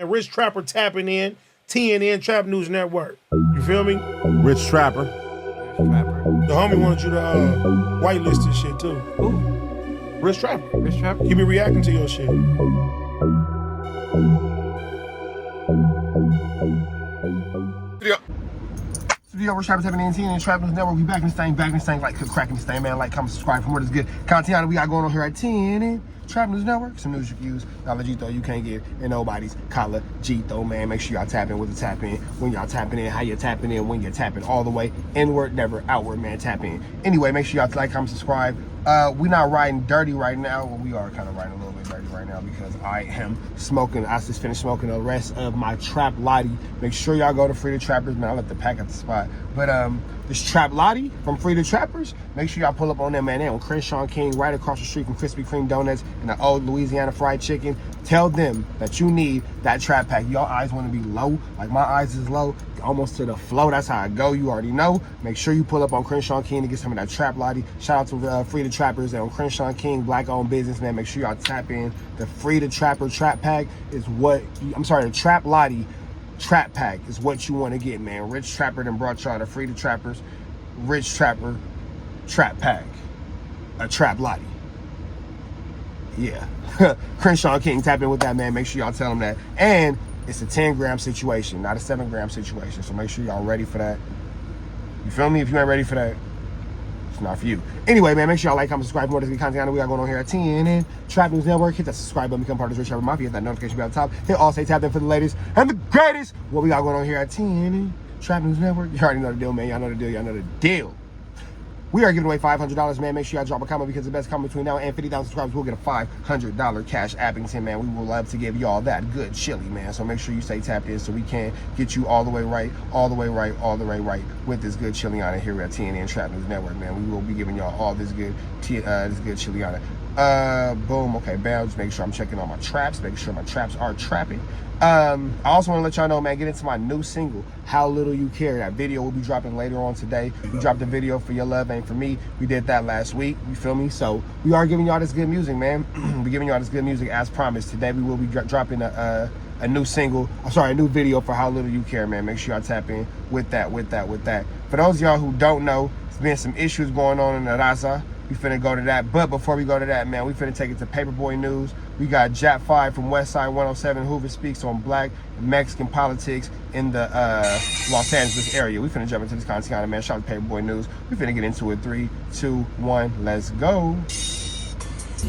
And Rich Trapper tapping in, TNN Trap News Network. You feel me? Rich Trapper. The homie wanted you to whitelist this shit too. Who? Rich Trapper. Rich Trapper? He be reacting to your shit. Studio, Rich Trapper tapping in, TNN Trap News Network. We back in this thing, like, cracking this thing, man. Like, comment, subscribe for more of this good content we got going on here at TNN Trap News Network. Some news you can use, knowledge you can't get in nobody's collar G-Tho, man. Make sure y'all tap in with the tap in. When y'all tapping in, how you tapping in, when you're tapping all the way inward, never outward, man. Tap in. Anyway, make sure y'all like, comment, subscribe. We not riding dirty right now. Well, we are kind of riding a little bit dirty right now because I am smoking. I just finished smoking the rest of my Trap Lottie. Make sure y'all go to Free the Trappers, man. I left the pack at the spot. But this Trap Lottie from Free the Trappers, make sure y'all pull up on them, man. They're on Crenshaw King, right across the street from Krispy Kreme Donuts and the old Louisiana Fried Chicken. Tell them that you need that Trap Pack. Y'all eyes want to be low, like my eyes is low, almost to the flow. That's how I go. You already know. Make sure you pull up on Crenshaw King to get some of that Trap Lottie. Shout out to Free the Trappers. They're on Crenshaw King, black-owned business, man. Make sure y'all tap in. The Free the Trapper Trap Pack is what, the Trap Lottie Trap Pack is what you want to get, man. Rich Trapper done brought y'all the Free the Trappers Rich Trapper Trap Pack, a Trap Lottie. Yeah. Crenshaw King, tap in with that, man. Make sure y'all tell him that. And it's a 10-gram situation, not a 7-gram situation. So make sure y'all ready for that. You feel me? If you ain't ready for that, it's not for you. Anyway, man, make sure y'all like, comment, subscribe for more of this good content we got going on here at TNN Trap News Network. Hit that subscribe button, become part of this Rich Trapper Mafia. Hit that notification bell at the top. Hit all, stay tapped in for the latest and the greatest. What we got going on here at TNN Trap News Network. You already know the deal, man. Y'all know the deal. Y'all know the deal. We are giving away $500, man. Make sure y'all drop a comment because the best comment between now and 50,000 subscribers will get a $500 cash Abington, man. We will love to give y'all that good chili, man. So make sure you stay tapped in so we can get you all the way right with this good chili on it here at TNN Trap News Network, man. We will be giving y'all all this good chili on it. Boom. Okay, bam. Just make sure I'm checking all my traps, making sure my traps are trapping. I also want to let y'all know, man, get into my new single, How Little You Care. That video will be dropping later on today. We dropped a video for Your Love Ain't For Me. We did that last week, you feel me? So we are giving y'all this good music, man. We're giving y'all this good music as promised. Today we will be dropping a new single, a new video for How Little You Care, man. Make sure y'all tap in with that. For those of y'all who don't know, there's been some issues going on in the Raza. We finna go to that, but before we go to that, man, we finna take it to Paperboy News. We got JAP5 from Westside 107, Hoover speaks on black and Mexican politics in the Los Angeles area. We finna jump into this content, man. Shout out to Paperboy News. We finna get into it. 3, 2, 1, let's go.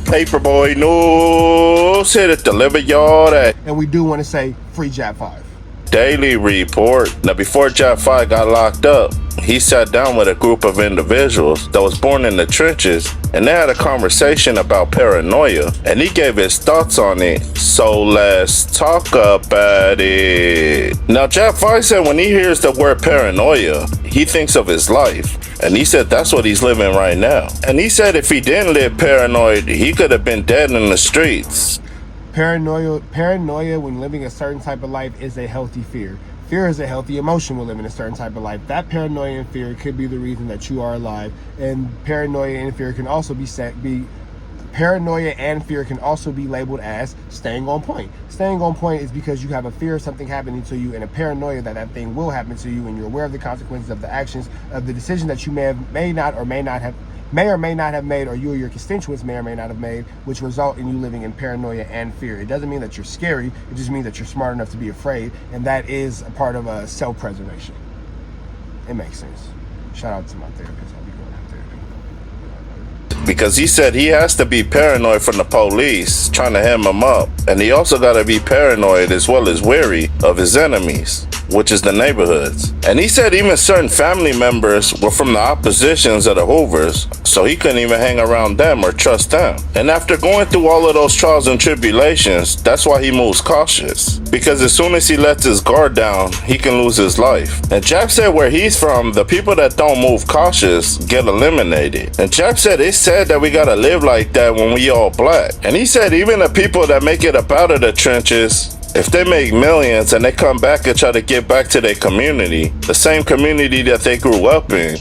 Paperboy News, here to deliver y'all that. And we do want to say free JAP5. Daily report. Now, before JAP5 got locked up, he sat down with a group of individuals that was born in the trenches, and they had a conversation about paranoia, and he gave his thoughts on it. So let's talk about it. Now, JAP5 said when he hears the word paranoia, he thinks of his life, and he said that's what he's living right now. And he said if he didn't live paranoid, he could have been dead in the streets. Paranoia when living a certain type of life is a healthy fear. Fear is a healthy emotion when living a certain type of life. That paranoia and fear could be the reason that you are alive. And paranoia and fear can also be labeled as staying on point. Staying on point is because you have a fear of something happening to you and a paranoia that thing will happen to you, and you're aware of the consequences of the actions of the decision that you may or may not have made, or you or your constituents may or may not have made, which result in you living in paranoia and fear. It doesn't mean that you're scary. It just means that you're smart enough to be afraid, and that is a part of self-preservation. It makes sense. Shout out to my therapist. I'll be going to therapy. Because he said he has to be paranoid from the police trying to hem him up, and he also got to be paranoid as well as wary of his enemies, which is the neighborhoods. And he said even certain family members were from the oppositions of the Hoovers, so he couldn't even hang around them or trust them. And after going through all of those trials and tribulations, that's why he moves cautious, because as soon as he lets his guard down, he can lose his life. And Jap said where he's from, the people that don't move cautious get eliminated. And Jap said it's sad that we gotta live like that when we all black. And he said even the people that make it up out of the trenches, if they make millions and they come back and try to get back to their community, the same community that they grew up in,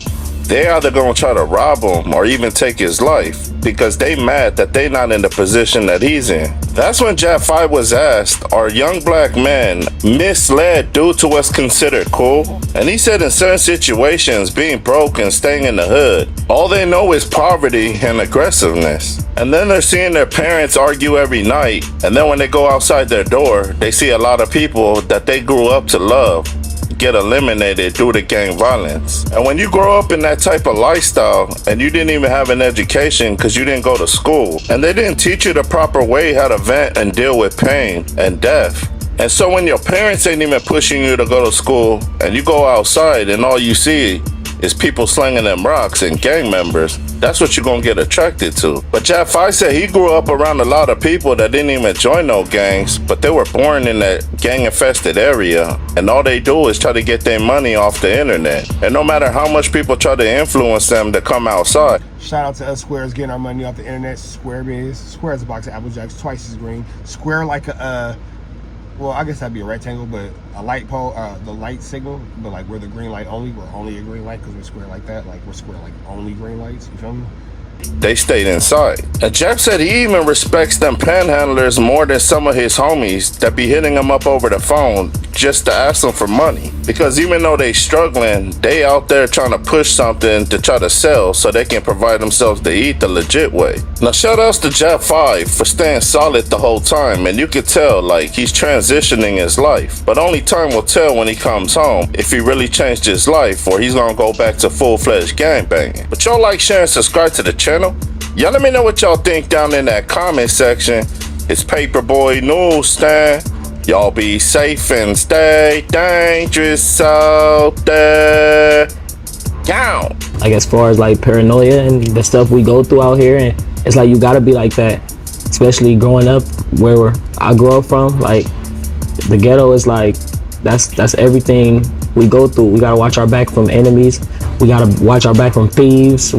they either gonna try to rob him or even take his life because they mad that they not in the position that he's in. That's when JAP5 was asked, are young black men misled due to what's considered cool? And he said in certain situations, being broke and staying in the hood, all they know is poverty and aggressiveness. And then they're seeing their parents argue every night, and then when they go outside their door, they see a lot of people that they grew up to love get eliminated due to gang violence. And when you grow up in that type of lifestyle and you didn't even have an education because you didn't go to school, and they didn't teach you the proper way how to vent and deal with pain and death. And so when your parents ain't even pushing you to go to school and you go outside and all you see is people slinging them rocks and gang members, that's what you're gonna get attracted to. But JAP5 said he grew up around a lot of people that didn't even join no gangs, but they were born in that gang-infested area, and all they do is try to get their money off the internet. And no matter how much people try to influence them to come outside. Shout out to us squares getting our money off the internet. Square biz. Square is a box of Apple Jacks, twice as green. Square like a well, I guess that'd be a rectangle, but a light pole, the light signal, but like we're the green light only. We're only a green light because we're square like that. Like we're square like only green lights. You feel me? They stayed inside. And Jap said he even respects them panhandlers more than some of his homies that be hitting him up over the phone just to ask them for money. Because even though they struggling, they out there trying to push something to try to sell so they can provide themselves to eat the legit way. Now shout outs to JAP5 for staying solid the whole time, and you could tell like he's transitioning his life. But only time will tell when he comes home if he really changed his life or he's gonna go back to full-fledged gangbanging. But y'all like, share, and subscribe to the channel. Y'all let me know what y'all think down in that comment section. It's Paperboy Newsstand. Y'all be safe and stay dangerous out there. Down. Like as far as like paranoia and the stuff we go through out here, and it's like you gotta be like that, especially growing up where I grew up from. Like the ghetto is like that's everything we go through. We gotta watch our back from enemies. We gotta watch our back from thieves.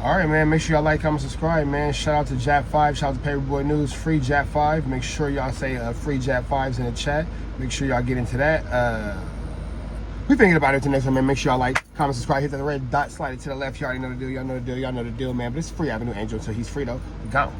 All right, man. Make sure y'all like, comment, subscribe, man. Shout out to JAP5. Shout out to Paperboy News. Free JAP5. Make sure y'all say free JAP5s in the chat. Make sure y'all get into that. We thinking about it the next one, man. Make sure y'all like, comment, subscribe. Hit that red dot. Slide it to the left. You already know the deal. Y'all know the deal. Y'all know the deal, man. But it's free Avenue Angel until he's free, though. Gone.